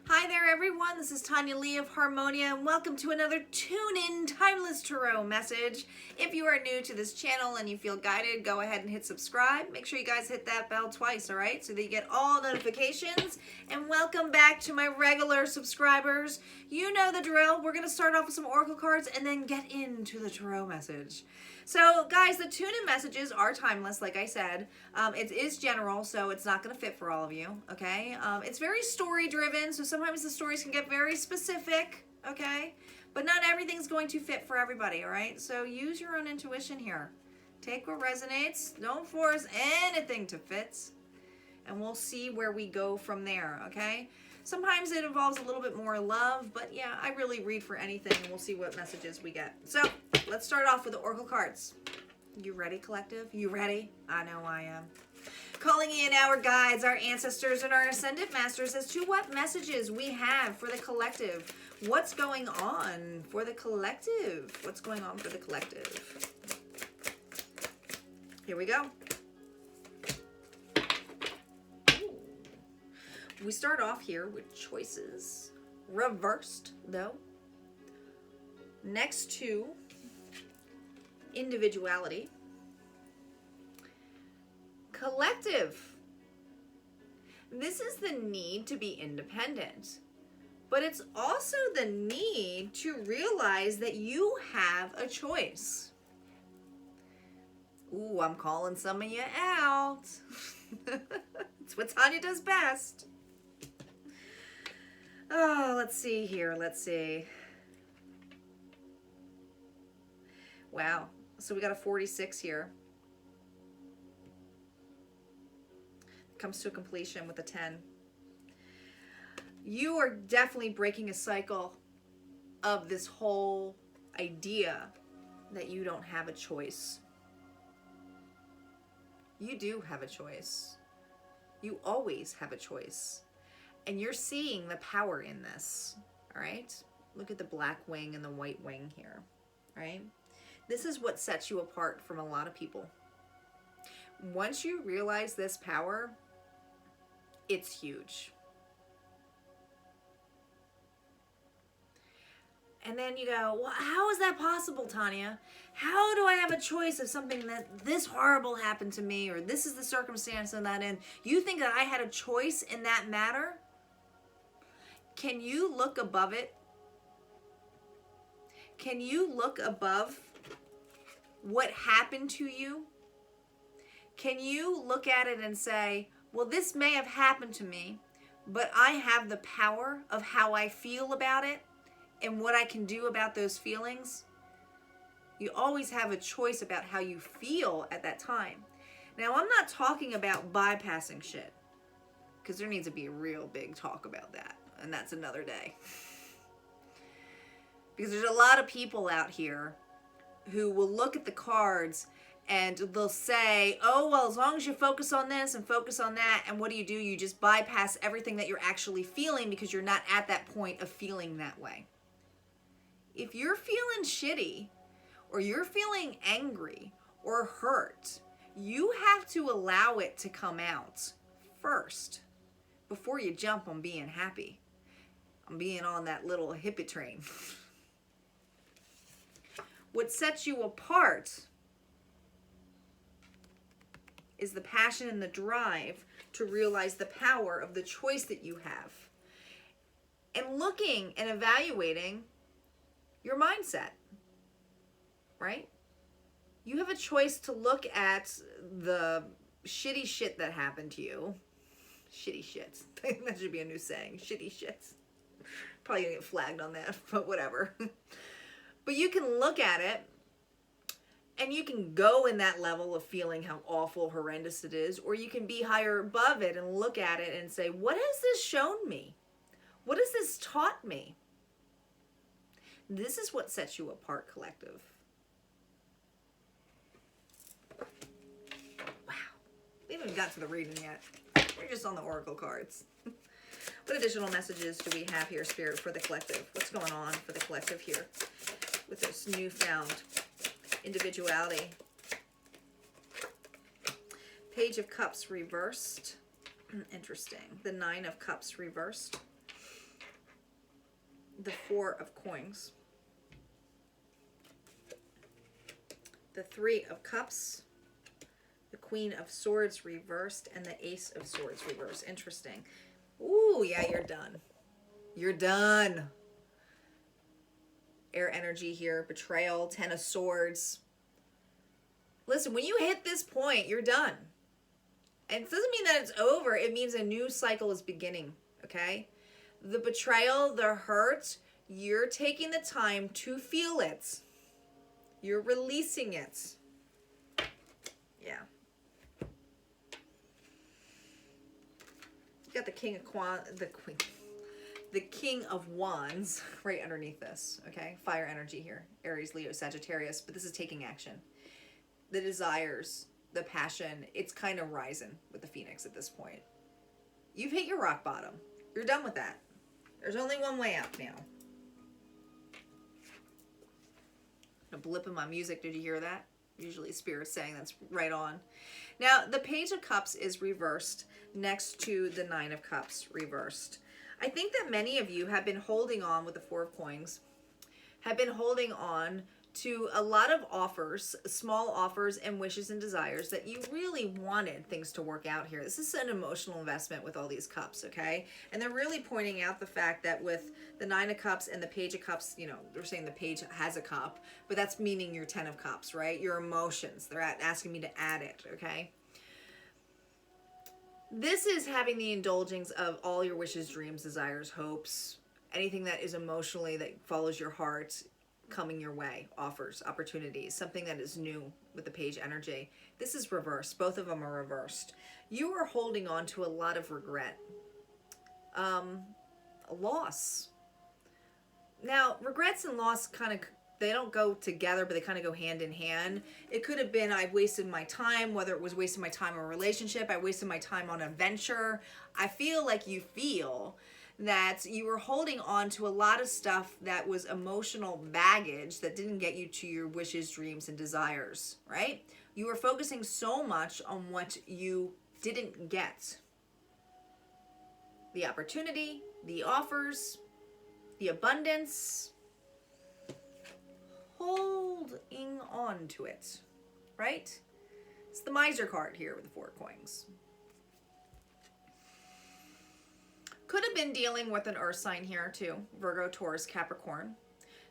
Hi there everyone, this is Tanya Lee of Harmonia and welcome to another Tune-In Timeless Tarot message. If you are new to this channel and you feel guided, go ahead and hit subscribe. Make sure you guys hit that bell twice, alright, so that you get all notifications. And welcome back to my regular subscribers. You know the drill. We're going to start off with some oracle cards and then get into the tarot message. So guys, the tune-in messages are timeless, like I said. It is general, so it's not going to fit for all of you, okay? It's very story-driven, so sometimes the stories can get very specific, okay? But not everything's going to fit for everybody, all right? So use your own intuition here. Take what resonates. Don't force anything to fit. And we'll see where we go from there, okay? Sometimes it involves a little bit more love, but yeah, I really read for anything, and we'll see what messages we get. So, let's start off with the oracle cards. You ready, collective? You ready? I know I am. Calling in our guides, our ancestors, and our ascendant masters as to what messages we have for the collective. What's going on for the collective? What's going on for the collective? Here we go. We start off here with choices, reversed though, next to individuality, collective. This is the need to be independent, but it's also the need to realize that you have a choice. Ooh, I'm calling some of you out. It's what Tanya does best. Oh, let's see here. Let's see. Wow. So we got a 46 here. Comes to a completion with a 10. You are definitely breaking a cycle of this whole idea that you don't have a choice. You do have a choice. You always have a choice. And you're seeing the power in this, all right? Look at the black wing and the white wing here, right? This is what sets you apart from a lot of people. Once you realize this power, it's huge. And then you go, well, how is that possible, Tanya? How do I have a choice of something that this horrible happened to me, or this is the circumstance I'm not in? You think that I had a choice in that matter? Can you look above it? Can you look above what happened to you? Can you look at it and say, well, this may have happened to me, but I have the power of how I feel about it and what I can do about those feelings? You always have a choice about how you feel at that time. Now, I'm not talking about bypassing shit, because there needs to be a real big talk about that. And that's another day. Because there's a lot of people out here who will look at the cards and they'll say, oh, well, as long as you focus on this and focus on that, and what do? You just bypass everything that you're actually feeling because you're not at that point of feeling that way. If you're feeling shitty, or you're feeling angry or hurt, you have to allow it to come out first before you jump on being happy. I'm being on that little hippie train. What sets you apart is the passion and the drive to realize the power of the choice that you have. And looking and evaluating your mindset, right? You have a choice to look at the shitty shit that happened to you. Shitty shits. That should be a new saying. Shitty shits. Probably gonna get flagged on that, but whatever. But you can look at it and you can go in that level of feeling how awful, horrendous it is, or you can be higher above it and look at it and say, what has this shown me? What has this taught me? This is what sets you apart, collective. Wow. We haven't even got to the reading yet. We're just on the oracle cards. What additional messages do we have here, Spirit, for the collective? What's going on for the collective here with this newfound individuality? Page of Cups reversed. Interesting. The Nine of Cups reversed. the Four of Coins, the Three of Cups, the Queen of Swords reversed, and the Ace of Swords reversed. Interesting. Ooh, yeah, you're done. You're done. Air energy here. Betrayal. Ten of Swords. Listen, when you hit this point, you're done. And it doesn't mean that it's over. It means a new cycle is beginning, okay? The betrayal, the hurt, you're taking the time to feel it. You're releasing it. Yeah. You got the King of Wands right underneath this, okay? Fire energy here. Aries, Leo, Sagittarius, but this is taking action. The desires, the passion, it's kind of rising with the Phoenix at this point. You've hit your rock bottom. You're done with that. There's only one way out now. A blip in my music. Did you hear that? Usually Spirit's saying that's right on. Now, the Page of Cups is reversed next to the Nine of Cups reversed. I think that many of you have been holding on with the Four of Coins, have been holding on to a lot of offers, small offers and wishes and desires that you really wanted things to work out here. This is an emotional investment with all these cups, okay? And they're really pointing out the fact that with the Nine of Cups and the Page of Cups, you know, they're saying the Page has a cup, but that's meaning your Ten of Cups, right? Your emotions. They're asking me to add it, okay? This is having the indulgence of all your wishes, dreams, desires, hopes, anything that is emotionally that follows your heart, coming your way, offers, opportunities, something that is new with the Page energy. This is reversed. Both of them are reversed. You are holding on to a lot of regret, a loss. Now, regrets and loss kind of, they don't go together, but they kind of go hand in hand. It could have been I've wasted my time, whether it was wasting my time on a relationship, I wasted my time on a venture. I feel like you feel that you were holding on to a lot of stuff that was emotional baggage that didn't get you to your wishes, dreams, and desires, right? You were focusing so much on what you didn't get. The opportunity, the offers, the abundance, holding on to it, right? It's the Miser card here with the Four Coins. Could have been dealing with an earth sign here too. Virgo, Taurus, Capricorn.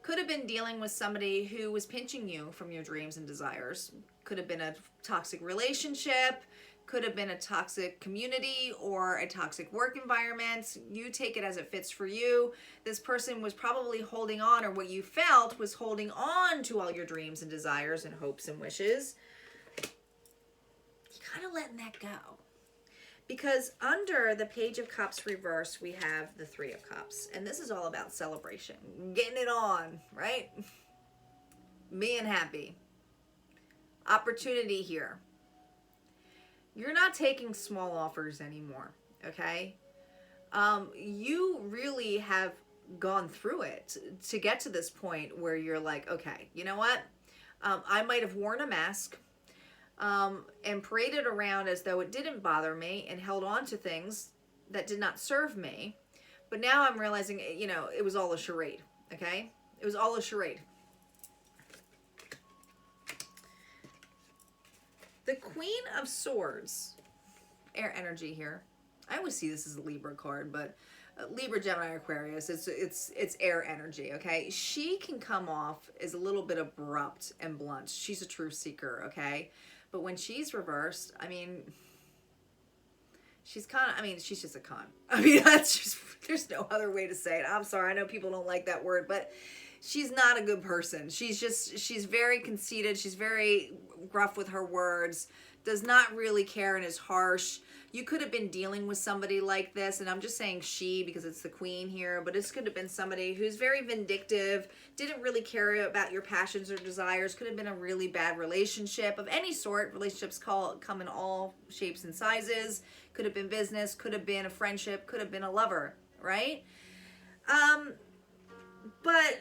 Could have been dealing with somebody who was pinching you from your dreams and desires. Could have been a toxic relationship. Could have been a toxic community or a toxic work environment. You take it as it fits for you. This person was probably holding on, or what you felt was holding on to all your dreams and desires and hopes and wishes. You're kind of letting that go. Because under the Page of Cups reverse, we have the Three of Cups. And this is all about celebration. Getting it on, right? Being happy. Opportunity here. You're not taking small offers anymore, okay? You really have gone through it to get to this point where you're like, okay, you know what? I might have worn a mask and paraded around as though it didn't bother me and held on to things that did not serve me. But now I'm realizing, you know, it was all a charade, okay? It was all a charade. The Queen of Swords, air energy here. I always see this as a Libra card, but Libra, Gemini, Aquarius, it's air energy, okay? She can come off as a little bit abrupt and blunt. She's a truth seeker, okay? But when she's reversed, I mean, she's kind of, I mean, she's just a con. I mean, that's just, there's no other way to say it. I'm sorry, I know people don't like that word, but she's not a good person. She's very conceited. She's very gruff with her words, does not really care and is harsh. You could have been dealing with somebody like this, and I'm just saying she because it's the Queen here, but this could have been somebody who's very vindictive, didn't really care about your passions or desires, could have been a really bad relationship of any sort. Relationships come in all shapes and sizes. Could have been business, could have been a friendship, could have been a lover, right? But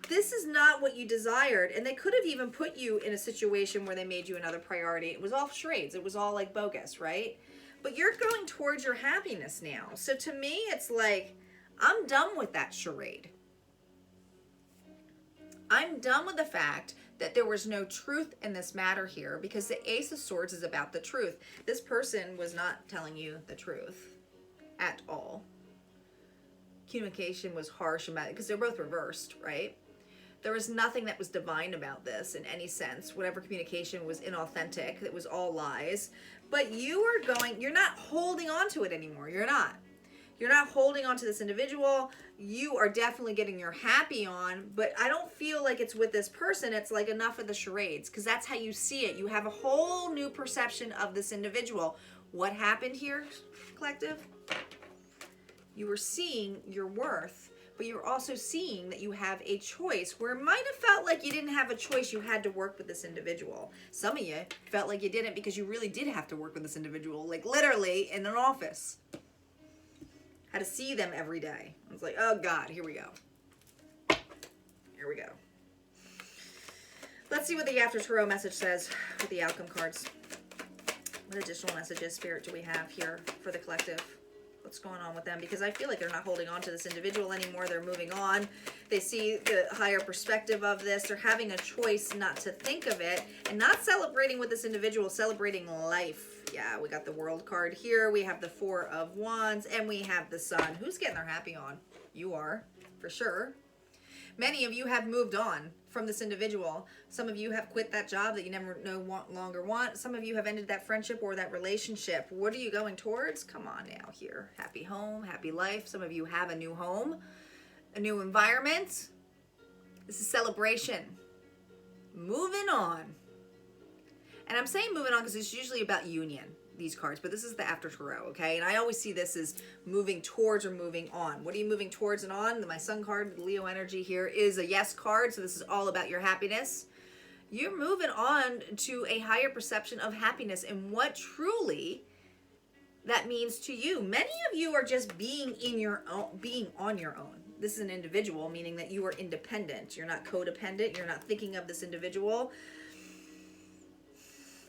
this is not what you desired, and they could have even put you in a situation where they made you another priority. It was all charades. It was all like bogus, right? But you're going towards your happiness now. So to me, it's like, I'm done with that charade. I'm done with the fact that there was no truth in this matter here, because the Ace of Swords is about the truth. This person was not telling you the truth at all. Communication was harsh about it because they're both reversed, right? There was nothing that was divine about this in any sense. Whatever communication was inauthentic. It was all lies. But you're not holding on to it anymore. You're not. You're not holding on to this individual. You are definitely getting your happy on, but I don't feel like it's with this person. It's like enough of the charades, because that's how you see it. You have a whole new perception of this individual. What happened here, collective? You were seeing your worth, but you're also seeing that you have a choice, where it might have felt like you didn't have a choice. You had to work with this individual. Some of you felt like you didn't, because you really did have to work with this individual, like literally in an office. Had to see them every day. I was like, oh God, here we go. Here we go. Let's see what the After Tarot message says with the outcome cards. What additional messages, Spirit, do we have here for the collective? What's going on with them? Because I feel like they're not holding on to this individual anymore. They're moving on. They see the higher perspective of this. They're having a choice not to think of it and not celebrating with this individual, celebrating life. Yeah, we got the World card here. We have the Four of Wands, and we have the Sun. Who's getting their happy on? You are, for sure. Many of you have moved on from this individual. Some of you have quit that job that you never longer want. Some of you have ended that friendship or that relationship. What are you going towards? Come on now here. Happy home, happy life. Some of you have a new home, a new environment. This is celebration. Moving on. And I'm saying moving on because it's usually about union, these cards, but this is the After Tarot, okay? And I always see this as moving towards or moving on. What are you moving towards and on? My Sun card, the Leo energy here, is a yes card, so this is all about your happiness. You're moving on to a higher perception of happiness and what truly that means to you. Many of you are just being on your own. This is an individual, meaning that you are independent. You're not codependent. You're not thinking of this individual.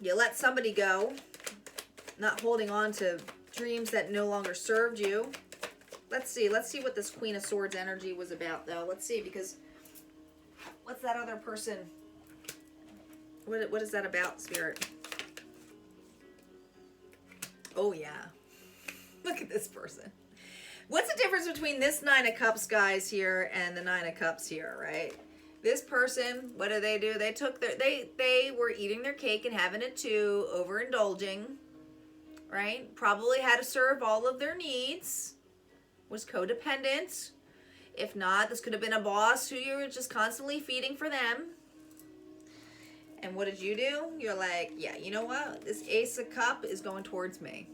You let somebody go, not holding on to dreams that no longer served you. Let's see what this Queen of Swords energy was about, though. Let's see, because what's that other person? What is that about, Spirit? Oh, yeah. Look at this person. What's the difference between this Nine of Cups, guys, here and the Nine of Cups here, right? This person, what do? They took they were eating their cake and having it too, overindulging, right? Probably had to serve all of their needs, was codependent. If not, this could have been a boss who you were just constantly feeding for them. And what did you do? You're like, yeah, you know what? This Ace of Cup is going towards me.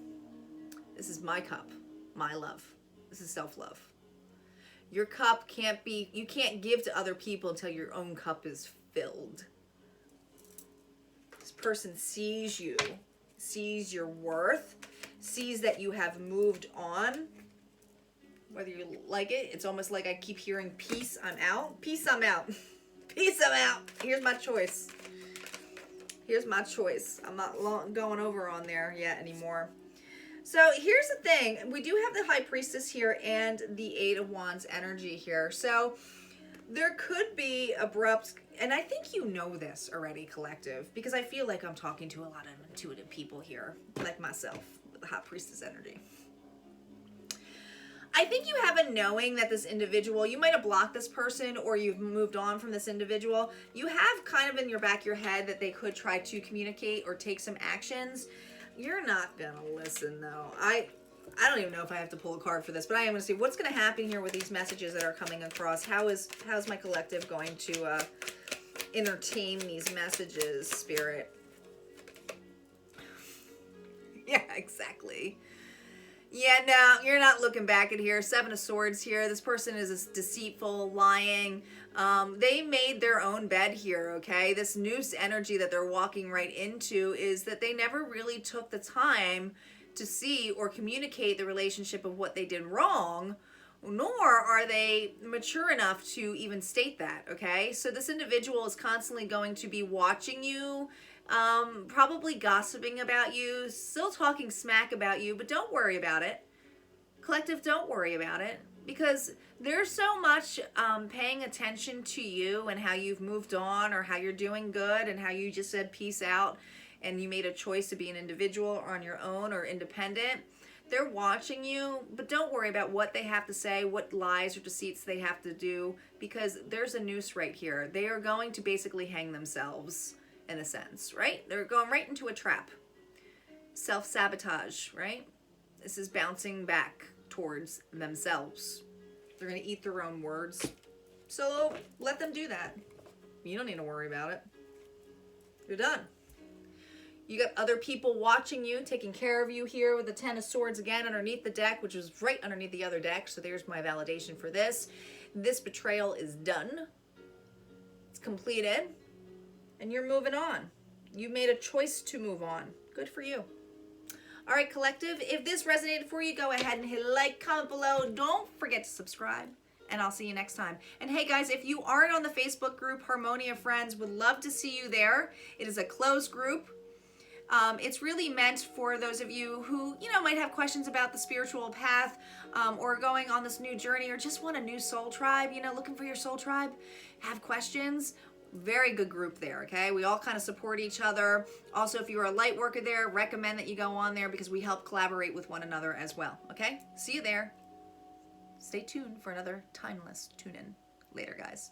This is my cup, my love. This is self-love. Your cup you can't give to other people until your own cup is filled. This person sees you, sees your worth, sees that you have moved on. Whether you like it, it's almost like I keep hearing peace, I'm out. Peace, I'm out. Peace, I'm out. Here's my choice. Here's my choice. I'm not going over on there yet anymore. So here's the thing. We do have the High Priestess here and the Eight of Wands energy here. So there could be abrupt, and I think you know this already, collective, because I feel like I'm talking to a lot of intuitive people here, like myself, with the High Priestess energy. I think you have a knowing that this individual, you might have blocked this person or you've moved on from this individual. You have kind of in your back of your head that they could try to communicate or take some actions. You're not going to listen, though. I don't even know if I have to pull a card for this, but I am going to see what's going to happen here with these messages that are coming across. How's my collective going to entertain these messages, Spirit? Yeah, exactly. Yeah, no, you're not looking back at here. Seven of Swords here. This person is deceitful, lying. They made their own bed here, okay? This noose energy that they're walking right into is that they never really took the time to see or communicate the relationship of what they did wrong, nor are they mature enough to even state that, okay? So this individual is constantly going to be watching you, probably gossiping about you, still talking smack about you, but don't worry about it. Collective, don't worry about it. because there's so much paying attention to you and how you've moved on, or how you're doing good, and how you just said peace out and you made a choice to be an individual or on your own or independent. They're watching you, but don't worry about what they have to say, what lies or deceits they have to do, because there's a noose right here. They are going to basically hang themselves, in a sense, right? They're going right into a trap. Self-sabotage, right? This is bouncing back towards themselves. They're going to eat their own words. So let them do that. You don't need to worry about it. You're done. You got other people watching you, taking care of you here with the Ten of Swords again underneath the deck, which is right underneath the other deck. So there's my validation for this. This betrayal is done. It's completed. And you're moving on. You made a choice to move on. Good for you. All right, collective, if this resonated for you, go ahead and hit like, comment below. Don't forget to subscribe, and I'll see you next time. And hey, guys, if you aren't on the Facebook group, Harmonia Friends, would love to see you there. It is a closed group. It's really meant for those of you who, might have questions about the spiritual path, or going on this new journey, or just want a new soul tribe, looking for your soul tribe, have questions. Very good group there, okay? We all kind of support each other. Also, if you're a light worker there, recommend that you go on there, because we help collaborate with one another as well, okay? See you there. Stay tuned for another timeless tune-in. Later, guys.